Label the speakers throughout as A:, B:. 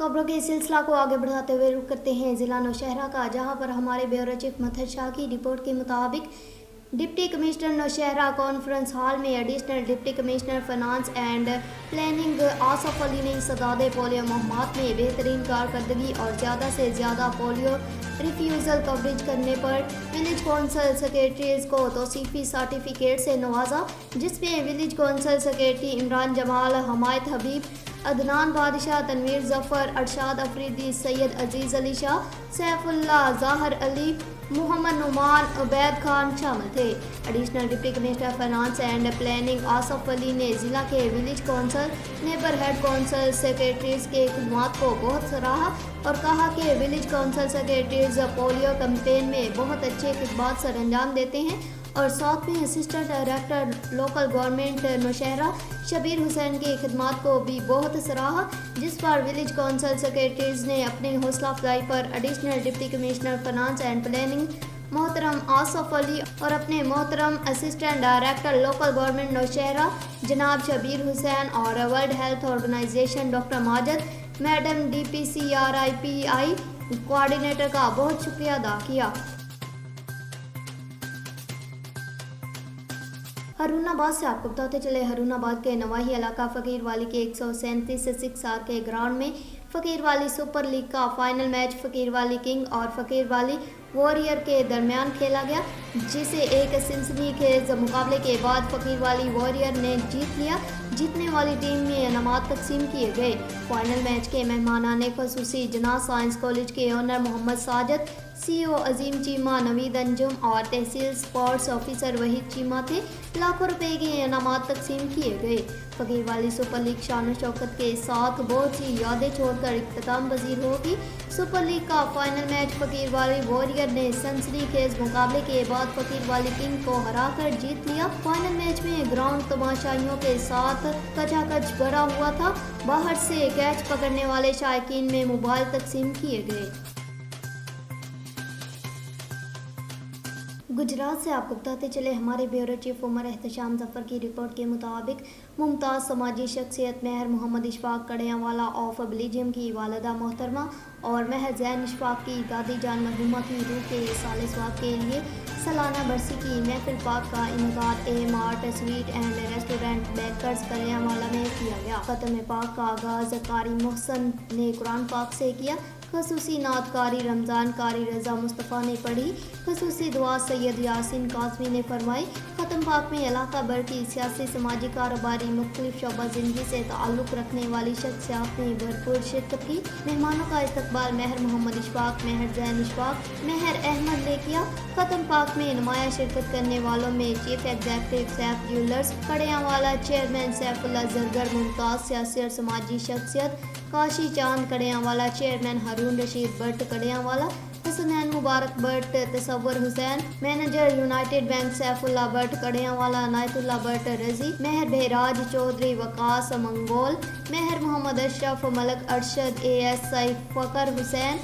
A: खबरों के सिलसिला को आगे बढ़ाते हुए रुख करते हैं जिला नौशहरा का, जहां पर हमारे ब्यूरो चीफ मथर शाह की रिपोर्ट के मुताबिक deputy commissioner Nowshera conference hall में additional deputy commissioner finance and planning Asif Ali ने सदादे पोलियो मुहिम्मत में बेहतरीन कारकर्दगी और ज़्यादा से ज़्यादा पोलियो रिफ्यूज़ल कवरेज करने पर विलेज कौंसल सेक्रेटरीज को तौसीफ़ी सर्टिफिकेट से नवाजा, जिसमें village council secretary Imran Jamal, Himayat Habib, Adnan Badshah, Tanveer Zafar, Arshad Afridi, Syed अजीज़ अली शाह, सैफुल्लाह, ज़ाहर अली, मोहम्मद नुमान, उबैद खान शामिल थे। Additional deputy commissioner finance and planning Asif Ali ने ज़िला के village council, neighbourhood council secretaries के खिदमात को बहुत सराहा और कहा कि village council secretaries polio campaign में बहुत अच्छे खिदमात सर अंजाम देते हैं और साथ में assistant director local government Nowshera Shabbir Hussain की खिदमात को भी बहुत सराहा, जिस पर विलेज कौंसल सेक्रेटरीज ने अपनी हौसला अफजाई पर additional deputy commissioner finance and planning मोहतरम आसफ अली और अपने मोहतरम assistant director local government Nowshera जनाब शबीर हुसैन और World Health Organization doctor Majid madam DPCRIPI coordinator का बहुत शुक्रिया अदा किया। हरुनाबाद से आपको बताते चले, हरुनाबाद के नवाही इलाका फ़कीर वाली के 137 6R के ग्राउंड में फ़कीर वाली सुपर लीग का फाइनल मैच फ़कीर वाली किंग और फ़कीर वाली वॉरियर के दरमियान खेला गया, जिसे एक सनसनीखेज मुकाबले के बाद फ़कीर वाली वॉरियर ने जीत लिया। जीतने वाली टीम में इनामात तकसीम किए गए। फाइनल मैच के मेहमानाने खसूसी जनाब साइंस कॉलेज के ओनर मोहम्मद साजिद, CEO अजीम चीमा, नवीद अंजुम और तहसील स्पोर्ट्स ऑफिसर वहीद चीमा थे। लाखों रुपए के इनामात तकसीम किए गए। फ़कीर वाली सुपर लीग शान शौकत के साथ बहुत सी यादें छोड़कर इख्तिताम पजीर होगी। सुपर लीग का फाइनल मैच फ़कीर वाली वॉरियर ने सनसनीखेज मुकाबले के बाद फ़कीर वाली किंग को हराकर जीत लिया। फाइनल मैच में ग्राउंड तमाशाइयों के साथ कचाकच भरा हुआ था। बाहर से कैच पकड़ने वाले शायकीन में मोबाइल तकसीम किए गए। गुजरात से आपको बताते चले, हमारे ब्यूरो चीफ उमर एहतशाम जफ़र की रिपोर्ट के मुताबिक मुमताज़ समाजी शख्सियत महर मोहम्मद इशफाक कड़ियांवाला ऑफ बेल्जियम की वालिदा मोहतरमा और महर जैन इशफाक की दादी जान मरहूमा की रूह के साले स्वाब के लिए सालाना बरसी की महफिल पाक का इनकाद mart sweet and restaurant bakers Karianwala में किया गया। ख़त्म पाक का आगाज़ कारी मोहसन ने कुरान पाक से किया। खसूसी नात कारी रमज़ान कारी रज़ा मुस्तफ़ा ने पढ़ी। खसूसी दुआ सैयद यासिन काज़मी ने फरमाई। ख़त्म पाक में इलाका भर की सियासी, समाजी, कारोबारी, मुख्तलिफ शोबा ज़िंदगी से ताल्लुक़ रखने वाली शख्सियात ने भरपूर शिरकत की। मेहमानों का इस्तकबाल महर मोहम्मद इशफाक, महर जैन इशफाक, महर अहमद ने किया। ख़त्म पाक में नुमाया शिरकत करने वालों में chief executive Saif jewellers Karianwala, chairman Saifullah Zargar, मुमताज़ सियासी और समाजी शख्सियत Qazi Chand Karianwala, chairman Haroon Rasheed Bhatt Karianwala, Hasnain Mubarak Bhatt, Tasawwur Hussain, manager United Bank Saifullah Bhatt Karianwala, Inayatullah Bhatt Razi, Mehar Behraj Chaudhry, Waqas Mangol, Mehar Mohammad Ashraf, Malik Arshad, ASI Fakhar Hussain,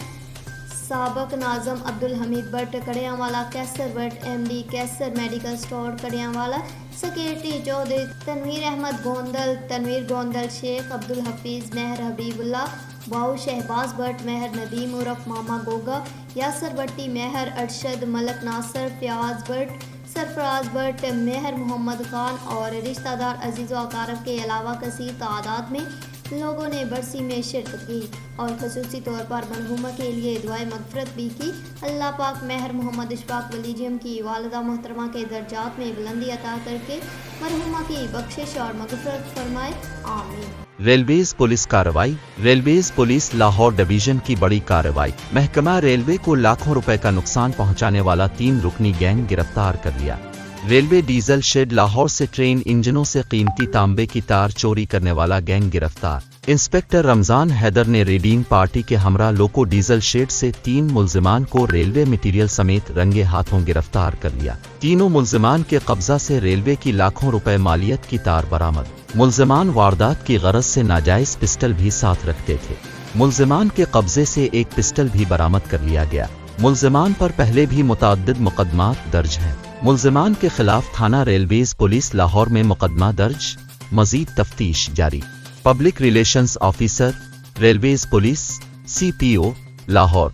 A: साबक नाज़म Abdul Hameed Bhatt Karianwala, Qaiser Bhatt MD Qaiser medical store Karianwala, secretary Chaudhry Tanveer Ahmad Gondal, Tanveer Gondal, Sheikh Abdul Hafeez, महर हबीबुल्लाह, बाऊ शहबाज भट्ट, महर नदीम उर्फ मामा गोगा, यासर भट्टी, महर अरशद, मलक नासर, फ्याज भट्ट, सरफराज भट्ट, महर मोहम्मद खान और रिश्तेदार अजीज़ व अकारब के अलावा कसीर तादाद में लोगों ने बरसी में शिरकत की और खसूसी तौर पर मरहूमा के लिए दुआए मगफरत भी की। अल्लाह पाक महर मोहम्मद इशफाक बेल्जियम की वालिदा मोहतरमा के दर्जात में बुलंदी अता करके मरहूमा की बख्शिश और मगफरत फरमाए, आमीन।
B: रेलवेज पुलिस कार्रवाई। रेलवेज पुलिस लाहौर डिवीजन की बड़ी कार्रवाई। महकमा रेलवे को लाखों रुपए का नुकसान पहुंचाने वाला 3 रुकनी गैंग गिरफ्तार कर लिया। रेलवे डीजल शेड लाहौर से ट्रेन इंजनों से कीमती तांबे की तार चोरी करने वाला गैंग गिरफ्तार। इंस्पेक्टर रमजान हैदर ने रेडिंग पार्टी के हमरा लोको डीजल शेड से 3 मुल्जिमान को रेलवे मटीरियल समेत रंगे हाथों गिरफ्तार कर लिया। तीनों मुल्जिमान के कब्जा से रेलवे की लाखों रुपए मालियत की तार बरामद। मुल्जिमान वारदात की गरज से नाजायज पिस्टल भी साथ रखते थे। मुल्जिमान के कब्जे से एक पिस्टल भी बरामद कर लिया गया। मुल्जिमान पर पहले भी मुतअद्दिद मुकदमात दर्ज हैं। मुल्जिमान के खिलाफ थाना रेलवेज पुलिस लाहौर में मुकदमा दर्ज, मजीद तफ्तीश जारी। Public relations officer railways police CPO Lahore.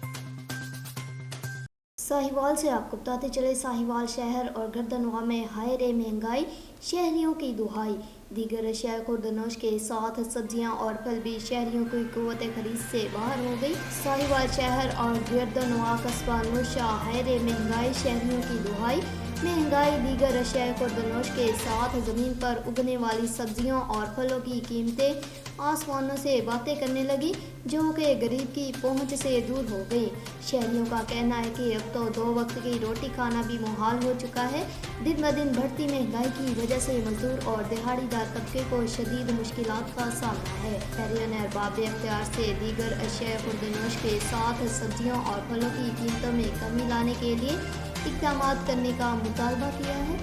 A: Sahiwal से आपको बताते चले, साहिवाल शहर और गर्दनवा में हाय रे महंगाई, शहरियों की दुहाई। दीगर अशिया खुर्दनोश के साथ सब्जियां और फल भी शहरियों की कुव्वत खरीद से बाहर हो गई। साहिवाल शहर और गर्दनवा कस्बा नौशा, हाय रे महंगाई, शहरियों की दुहाई। महंगाई दीगर अशिया खुर्दनोश के साथ ज़मीन पर उगने वाली सब्जियों और फलों की कीमतें आसमानों से बातें करने लगी, जो कि गरीब की पहुंच से दूर हो गई। शहरियों का कहना है कि अब तो 2 वक्त की रोटी खाना भी मुहाल हो चुका है। दिन ब दिन बढ़ती महंगाई की वजह से मजदूर और दिहाड़ीदार तबके को शदीद मुश्किलात का सामना है। शहरियों ने अरबाब इख्तियार से दीगर अशिया खुर्दनोश के साथ सब्जियों और फलों की कीमतों में कमी लाने के लिए इक़दाम करने का मुतालबा किया है।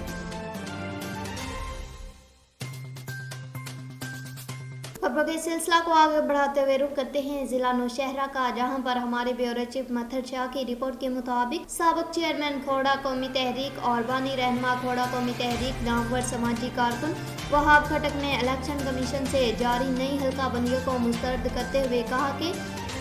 A: खबरों के सिलसिला को आगे बढ़ाते हुए रुख करते हैं जिला नौशहरा का, जहां पर हमारे ब्यूरो चीफ मथर शाह की रिपोर्ट के मुताबिक साबिक चेयरमैन खोड़ा कौमी तहरीक और बानी रहनुमा खोड़ा कौमी तहरीक नामवर समाजी कारकुन वहाब खटक ने इलेक्शन कमीशन से जारी नई हल्का बंदियों को मुस्तरद करते हुए कहा कि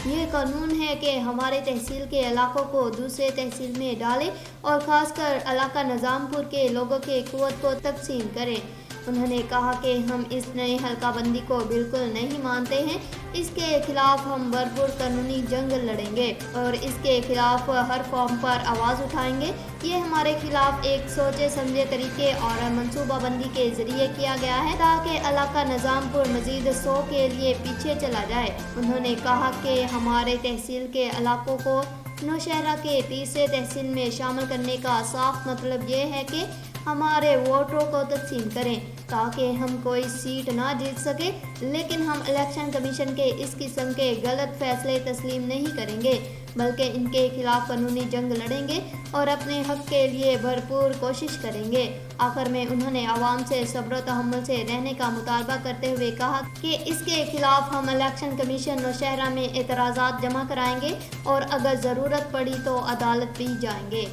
A: ये कानून है कि हमारे तहसील के इलाकों को दूसरे तहसील में डालें और ख़ासकर इलाका निज़ामपुर के लोगों के कुव्वत को तकसीम करें। उन्होंने कहा कि हम इस नए हल्का बंदी को बिल्कुल नहीं मानते हैं। इसके खिलाफ हम भरपूर कानूनी जंग लड़ेंगे और इसके खिलाफ हर फॉर्म पर आवाज़ उठाएंगे। ये हमारे खिलाफ एक सोचे समझे तरीके और मनसूबाबंदी के जरिए किया गया है ताकि इलाका निज़ामपुर मजीद 100 के लिए पीछे चला जाए। उन्होंने कहा कि हमारे तहसील के इलाकों को नौशहरा के तीसरे तहसील में शामिल करने का साफ मतलब ये है कि हमारे वोटरों को तकसीम करें ताकि हम कोई सीट ना जीत सके, लेकिन हम इलेक्शन कमीशन के इस किस्म के गलत फैसले तस्लीम नहीं करेंगे, बल्कि इनके खिलाफ कानूनी जंग लड़ेंगे और अपने हक के लिए भरपूर कोशिश करेंगे। आखिर में उन्होंने आवाम से सब्र तहम्मुल से रहने का मुतालबा करते हुए कहा कि इसके खिलाफ हम इलेक्शन कमीशन नौशहरा में एतराज़ात जमा कराएंगे और अगर ज़रूरत पड़ी तो अदालत भी जाएंगे।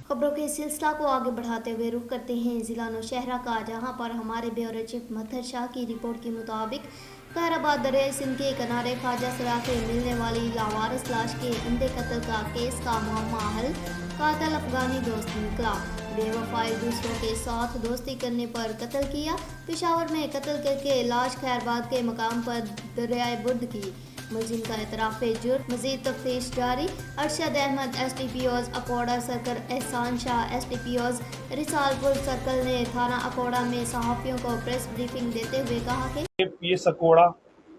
A: खबरों के सिलसिला को आगे बढ़ाते हुए रुख करते हैं जिला नौशहरा का, जहां पर हमारे ब्यूरो चीफ मथर शाह की रिपोर्ट के मुताबिक खैराबाद दरिया सिंध के किनारे ख्वाजा सरा से मिलने वाली लावारिस लाश के अंधे कत्ल का केस का मामला हल। कातिल अफगानी दोस्त निकला, बेवफाई दूसरों के साथ दोस्ती करने पर कत्ल किया। पेशावर में कत्ल करके लाश खैराबाद के मकाम पर दरियाए बुर्द की। मुलजिम का एतराफ़ जुर्म, मज़ीद तफ्तीश जारी। अरशद अहमद SDPOs अकोड़ा सर्कल, एहसान शाह SDPOs रिसालपुर सर्कल ने थाना अकोड़ा में सहाफ़ियों को प्रेस ब्रीफिंग देते हुए कहा कि
C: ये सकोड़ा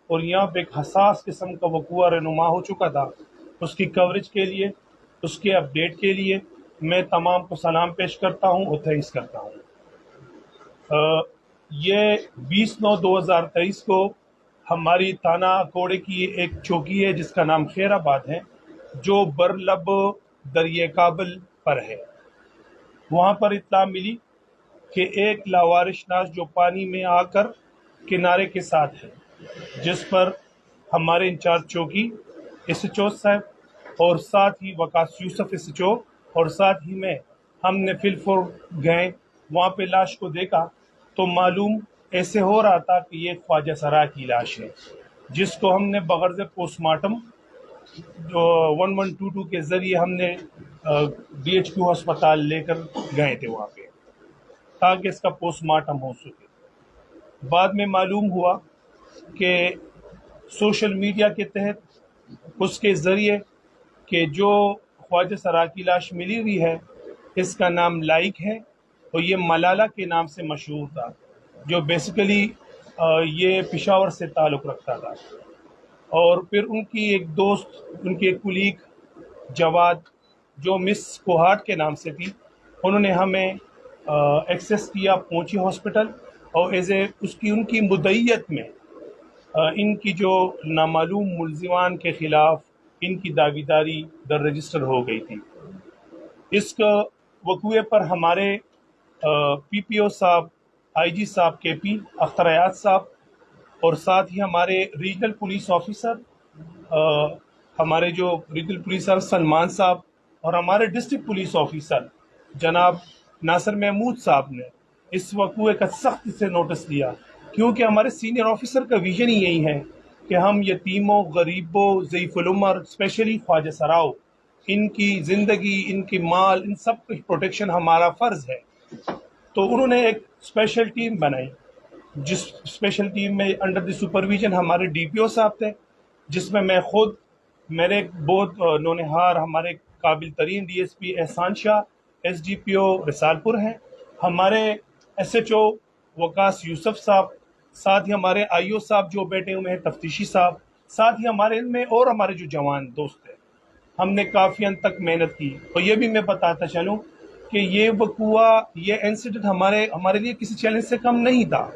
C: और यहाँ पे एक हसास किस्म का वक़ूआ रहनुमा हो चुका था। उसकी कवरेज के लिए, उसके अपडेट के लिए मैं तमाम को सलाम पेश करता हूँ और थैंक्स करता हूँ। ये 20/9/2023 को हमारी थाना अकोड़े की एक चौकी है जिसका नाम खैराबाद है, जो बरलब दरिया काबल पर है। वहाँ पर इत्तला मिली कि एक लावारिस लाश जो पानी में आकर किनारे के साथ है, जिस पर हमारे इंचार्ज चौकी SHO साहब और साथ ही वकास यूसुफ SHO और साथ ही में हमने फिलफोर गए, वहाँ पे लाश को देखा तो मालूम ऐसे हो रहा था कि ये ख्वाजा सरा की लाश है, जिसको हमने बगैर पोस्टमार्टम जो 1122 के ज़रिए हमने DHQ अस्पताल लेकर गए थे वहाँ पे ताकि इसका पोस्टमार्टम हो सके। बाद में मालूम हुआ कि सोशल मीडिया के तहत उसके ज़रिए कि जो ख्वाजा सरा की लाश मिली हुई है इसका नाम लाइक है और ये मलाला के नाम से मशहूर था, जो बेसिकली ये पेशावर से ताल्लुक़ रखता था। और फिर उनकी एक दोस्त, उनकी एक कुलीग जवाद, जो मिस कोहाट के नाम से थी, उन्होंने हमें एक्सेस किया पहुंची हॉस्पिटल और उसकी उनकी मुद्दईयत में इनकी जो नामालूम मुलजिमान के ख़िलाफ़ इनकी दावेदारी दर रजिस्टर हो गई थी। इस वक़ूए पर हमारे PPO साहब, IG साहब KP अख्तर हयात साहब और साथ ही हमारे रीजनल पुलिस ऑफिसर, हमारे जो रीजनल पुलिस ऑफिसर सलमान साहब और हमारे डिस्ट्रिक्ट पुलिस ऑफिसर जनाब नासिर महमूद साहब ने इस वक़ूए का सख्ती से नोटिस लिया کیونکہ ہمارے سینئر آفیسر کا ویژن ہی یہی ہے کہ ہم یتیموں، غریبوں، ضعیف العمر، اسپیشلی خواجہ سراؤ، ان کی زندگی، ان کی مال، ان سب کی پروٹیکشن ہمارا فرض ہے. تو انہوں نے ایک اسپیشل ٹیم بنائی، جس اسپیشل ٹیم میں انڈر دی سپرویژن ہمارے ڈی پی او صاحب تھے، جس میں میں خود، میرے بہت نونہار ہمارے قابل ترین ڈی ایس پی احسان شاہ، ایس ڈی پی او رسالپور ہیں، ہمارے ایس ایچ او وقاص یوسف صاحب، ساتھ ہی ہمارے آئی او صاحب جو بیٹھے ہوئے ہیں تفتیشی صاحب، ساتھ ہی ہمارے ان میں اور ہمارے جو جوان دوست ہیں. ہم نے کافی حد تک محنت کی. اور یہ بھی میں بتاتا چلوں کہ یہ وقوع، یہ انسیڈنٹ ہمارے لیے کسی چیلنج سے کم نہیں تھا،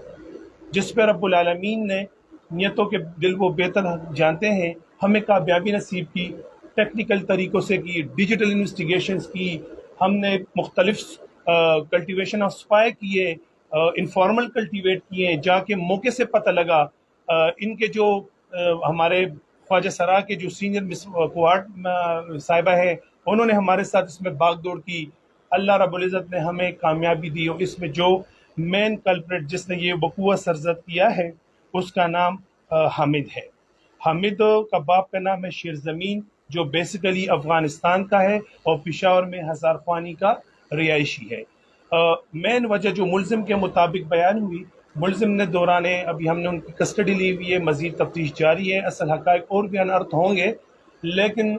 C: جس پہ رب العالمین نے نیتوں کے دل وہ بہتر جانتے ہیں، ہمیں کامیابی نصیب کی. ٹیکنیکل طریقوں سے کی، ڈیجیٹل انویسٹیگیشنز کی، ہم نے مختلف کلٹیویشن آف اسپائی کیے، انفارمل کلٹیویٹ کیے، جا کے موقع سے پتہ لگا ان کے جو ہمارے خواجہ سرا کے جو سینئر کوارڈ صاحبہ ہیں، انہوں نے ہمارے ساتھ اس میں باغ دوڑ کی. اللہ رب العزت نے ہمیں کامیابی دی، اور اس میں جو مین کلپریٹ جس نے یہ وقوع سرزد کیا ہے اس کا نام حامد ہے. حامد کا باپ کا نام ہے شیر زمین، جو بیسیکلی افغانستان کا ہے اور پشاور میں ہزار خوانی کا رہائشی ہے. مین وجہ جو ملزم کے مطابق بیان ہوئی، ملزم نے دورانے، ابھی ہم نے ان کی کسٹڈی لی ہوئی ہے، مزید تفتیش جاری ہے، اصل حقائق اور بھی انرتھ ہوں گے، لیکن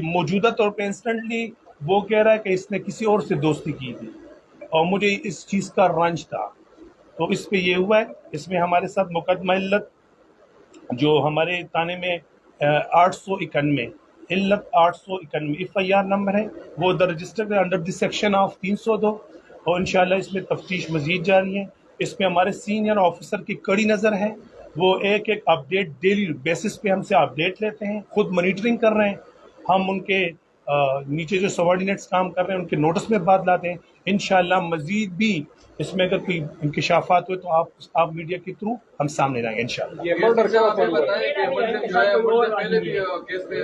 C: موجودہ طور پہ انسٹنٹلی وہ کہہ رہا ہے کہ اس نے کسی اور سے دوستی کی تھی اور مجھے اس چیز کا رنج تھا. تو اس پہ یہ ہوا ہے. اس میں ہمارے ساتھ مقدمہ علت جو ہمارے تانے میں 891 علت 891 ایف آئی آر نمبر ہے، وہ رجسٹرڈ ہے انڈر دی سیکشن آف 302، اور انشاءاللہ اس میں تفتیش مزید جاری ہے. اس میں ہمارے سینئر آفیسر کی کڑی نظر ہے، وہ ایک اپڈیٹ ڈیلی بیسس پہ ہم سے اپڈیٹ لیتے ہیں، خود مانیٹرنگ کر رہے ہیں. ہم ان کے نیچے جو سبارڈینیٹس کام کر رہے ہیں ان کے نوٹس میں بات لاتے ہیں. انشاءاللہ مزید بھی اس میں اگر کوئی انکشافات ہوئے تو آپ میڈیا کے تھرو ہم سامنے لائیں گے انشاءاللہ.
D: یہ مرڈر کا بتائیں کہ ملزم جو ہے پہلے بھی کیس میں